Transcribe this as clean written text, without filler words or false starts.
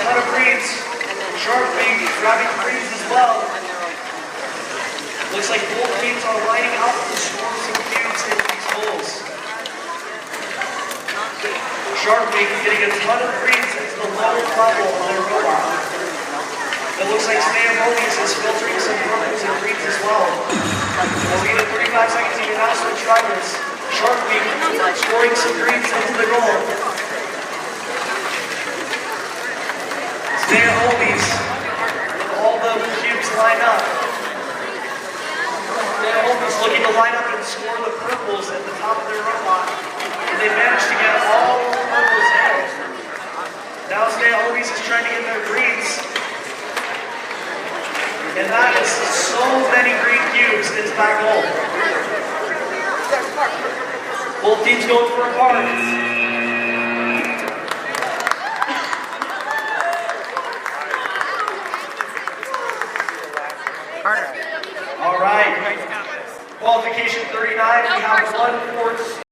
ton of greens. Shark Week grabbing greens as well. Looks like both teams are lining up to score some cubes in these holes. Shark Week getting a ton of greens into the lower level of their robot. It looks like TeamWork is filtering some purples and greens as well. As we get 35 seconds to announce the drivers. Shark Week scoring some greens into the goal. TeamWork with all the cubes lined up. TeamWork is looking to line up and score the purples at the top of their robot. And they managed to get all the purples in. Now TeamWork is trying to get their greens. And that is so many green cubes into that goal. Both teams going for a card. All right. Qualification 39, we have 1-4.